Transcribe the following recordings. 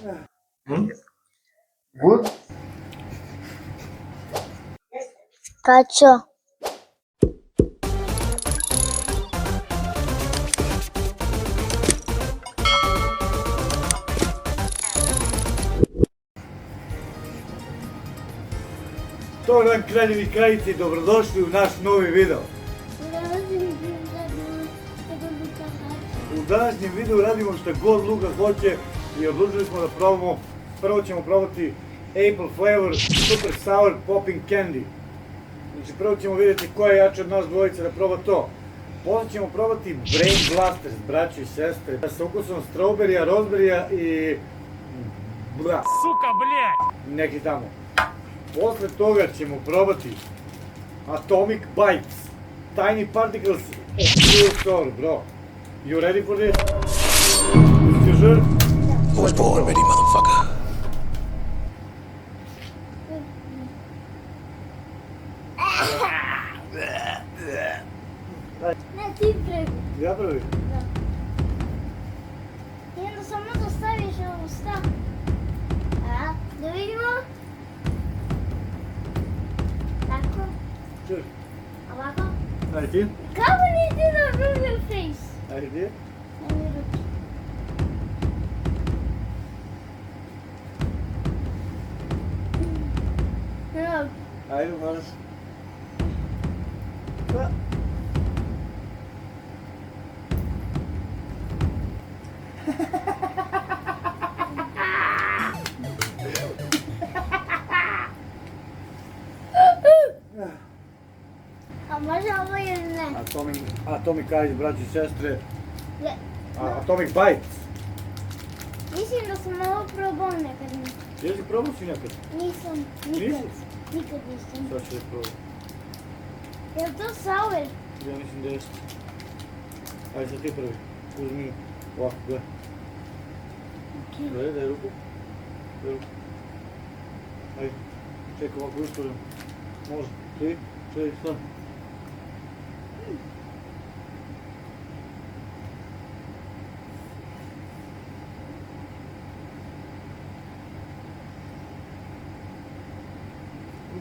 Hmm? Good? Caccio. To nam kraljevi kraljici, dobrodošli u naš novi video. U današnjem videu radimo šta god Luka hoće i odlučili smo da probamo. Prvo ćemo probati Apple Flavor Super Sour Popping Candy. Znači prvo ćemo vidjeti ko je jači od nas dvojice da proba to. Posle ćemo probati Brain Blasters, braćo i sestre, sa ukusom strawberrya, rozberija i... Сука, блядь! neki tamo. Posle toga ćemo probati Atomic Bites, Tiny Particles of Pure Sour, bro. You ready for this? You sure? I was born ready, motherfucker. Ne, ti prvi. Ja prvi? Da. I onda samo da staviš u usta. A, da vidimo. Tako. Sure. Ovako. Ajde ti? Kako nisi napravio face? Ajde ti? Ajde ruke. Evo. Ajde, možeš. Da. A može ovo ili ne? Atomic Eyes, braći i sestre. Ne. Atomic Bites. Mislim da sam ovo probao nekad. Jesi probao si nekad? Nisam, nikad. Nisi? Nikad nisam. Sad ću da probam. Je li to sour? Ja mislim da jeste. Ajde sad ti prvi. Uzmi ovako, gledaj. Gledaj, daj ruku. Daj ruku. Ajde. Čekaj ovako usporim. Može. 3, 4, sad.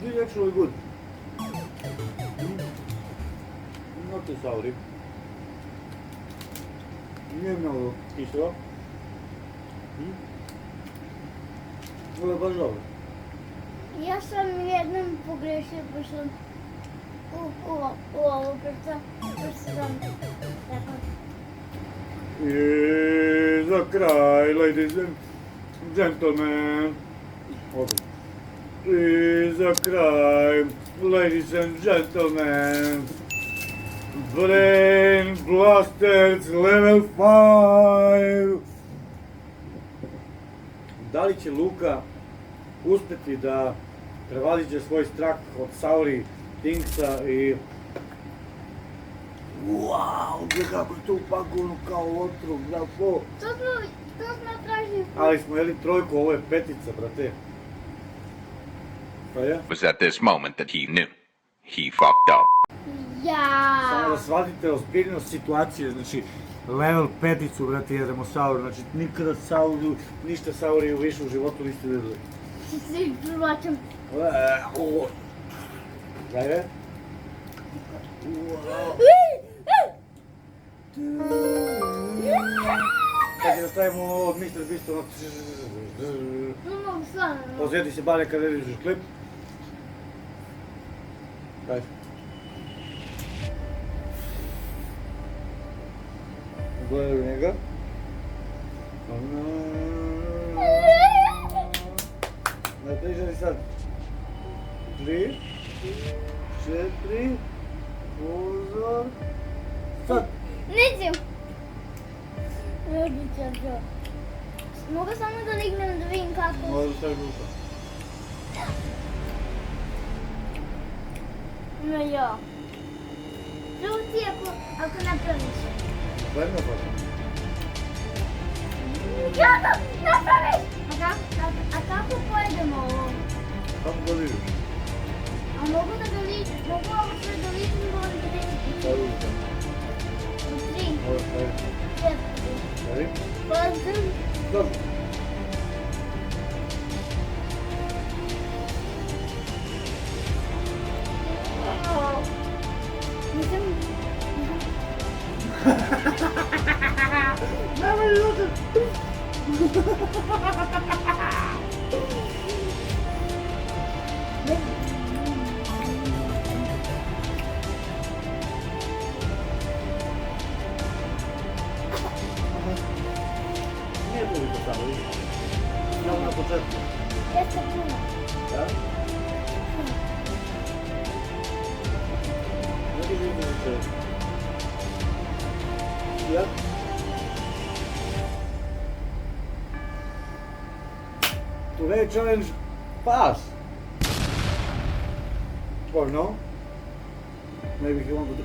This is actually good. Not too sour. Nije mnogo kiselo. Ovo je baš dobro. Ja sam jednom pogrešio, pa sam u ovo prsa sam tako. I za kraj, ladies and gentlemen. Ovdje. I za kraj, ladies and gentlemen. Brain Blasters level 5. Da li će Luka uspjeti da prevaziđe svoj strah od Sauri, Thinksa i... Wow, gdje kako je to upakovano kao otrov, bravo. To smo tražili. Ali smo jeli trojku, ovo je petica, brate. Pa ja? It was at this moment that he knew. He fucked up. Samo da Ja. shvatite ozbiljnost situacije, znači level peticu, brate, jedemo Sauru, znači nikada Sauru, ništa Sauriju više u životu niste vidjeli. Svi prvačam. Ajde. Sad da stavimo ovo od Mr. Beast, ono... Imam slano. Posjeti se bare kad vidiš klip. Daj. Gledaju njega. Ne težali sad. 3, 4, pozor. Sad. Nećem. Odličan to. Mogu samo da lignem da vidim kako... Možda stavi ruka. No ja. Žuti ako napraviš. Daj me pa. Kako napraviš? A kako pojedemo ovo? Kako ga vidiš? A mogu da ga ličim? Mogu ovo sve da ličim da vam da ličim? Stavi ruka. 3, Ovo stavi. 4, Stavi. Pozdrav. Dobro. Nije toliko samo, vidiš. Samo na početku. Ja sam puno. Da? Ne bi vidio se. Ja? Today challenge pass. Or no? Maybe he wants to do.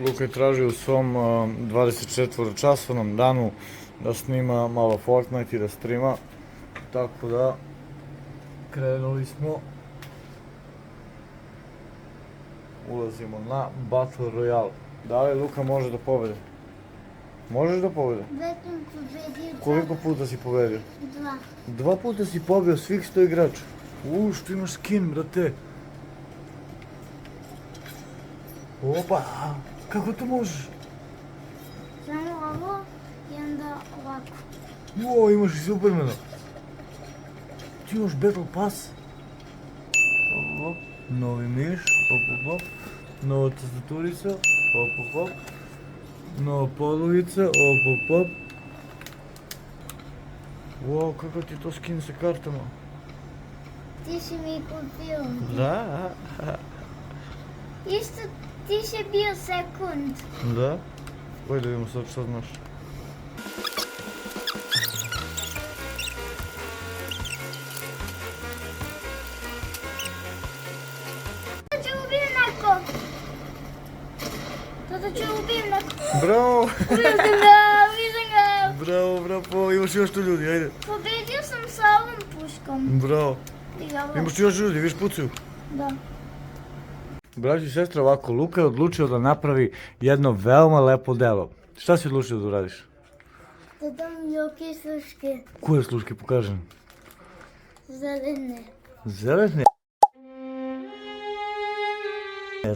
Luka je tražio u svom 24-časovnom danu da snima malo Fortnite i da streama, tako da krenuli smo. Ulazimo na Battle Royale. Da li Luka može da pobede? Možeš da pobede? Već sam pobedio. Koliko puta si pobedio? 2. 2 puta si pobio svih 100 igrača. Što imaš skin, brate? Opa, kako to možeš? Samo ovo i onda ovako. Imaš i Supermana. Ti imaš Battle Pass. Op, novi miš, op. Nova tastaturica, op. Nova podlogica, op. Wow, kako ti je to skin sa kartama? Ti si mi kupio. Da. Isto ti si bio sekund. Da? Oj, da vidimo sad šta znaš. Sada ću ubijem neko. Sada ću ubijem neko. Bravo! Ubio sam ga. Bravo, imaš još tu ljudi, ajde. Pobedio sam sa ovom puškom. Bravo. I ovo. Imaš tu još ljudi, viš pucaju. Da. Braći i sestre, ovako, Luka je odlučio da napravi jedno veoma lepo delo. Šta si odlučio da uradiš? Da dam joke sluške. Koje sluške, pokažem? Zelene. Zelene?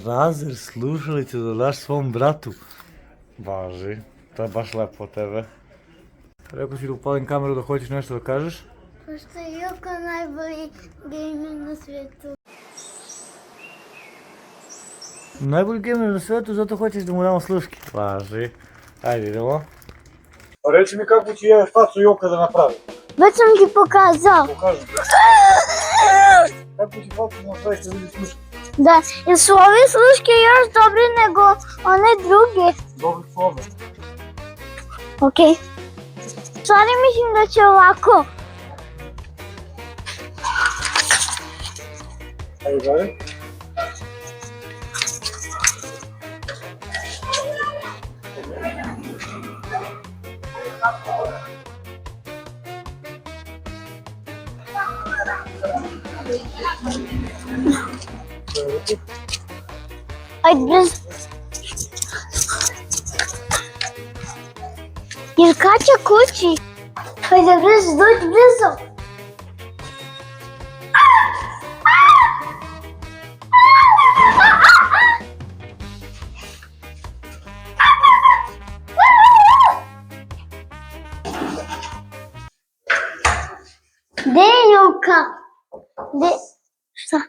Razer slušalice da daš svom bratu. Važi, to je baš lepo od tebe. Rekao si da upalim kameru da hoćeš nešto da kažeš? Pošto je Joko najbolji gamer na svijetu. Najbolji gamer na svijetu, zato hoćeš da mu damo sluške. Važi. Ajde, idemo. A reći mi kako ću ja facu Joka da napravim. Već sam ti pokazao. Pokažem. Kako ću facu da napraviti da vidi sluške? Da, jer su ove sluške još dobre nego one druge. Dobri su obe. Okej. Stvari mislim da će ovako. Ajde, dalje. Ajde, brzo. Jer Kaća kući. Ajde, brzo, dođi brzo. Gde je Joka? Gde? Šta?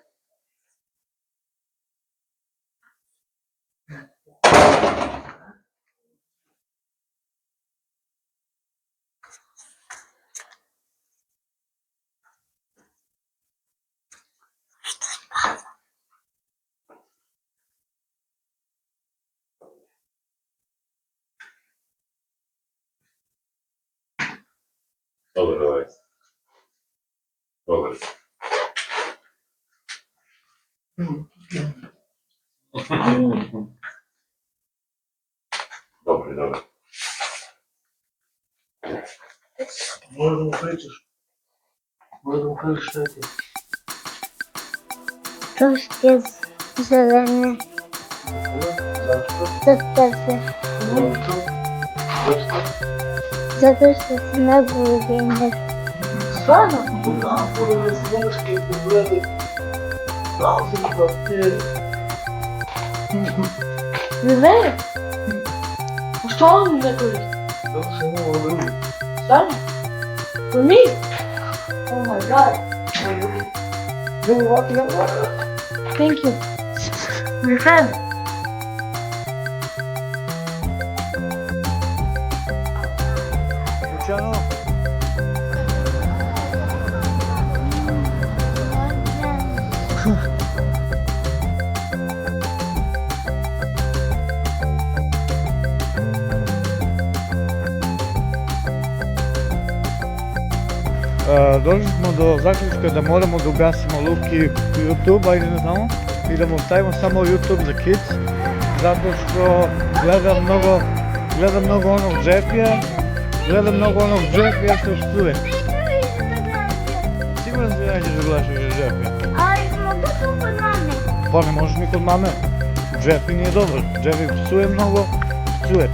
Dobro, давай. Dobro. Dobro. Možda mu pričaš. Možda mu kažeš šta ti. Sluške zelene. Zašto? Zato što si najbolji gamer. Stvarno? Da, pogledaj sluške i pogledaj. Ne? Šta on ne koristi? Stvarno? For me? Oh my god. Thank you. My friend. Luciano, došli smo do zaključka da moramo da ugasimo Luki YouTube, ajde ne znamo, i da mu stavimo samo YouTube za kids, zato što gleda mnogo onog Jeffija, što psuje. Siguran si da nećeš da gledaš više Jeffija? Ali mogu tu kod mame. Pa ne možeš ni kod mame. Jeffi nije dobar, Jeffi psuje mnogo, psuje.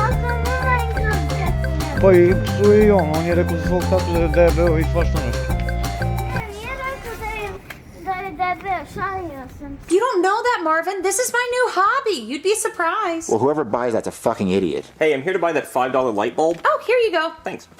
Ali sam nema i kroz džep. Pa i psuje i on je rekao za svog tatu da je debeo i svašta nešto. Nije rekao da je debel, šalio sam. You don't know that, Marvin. This is my new hobby. You'd be surprised. Well, whoever buys that's a fucking idiot. Hey, I'm here to buy that $5 light bulb. Oh, here you go. Thanks. What?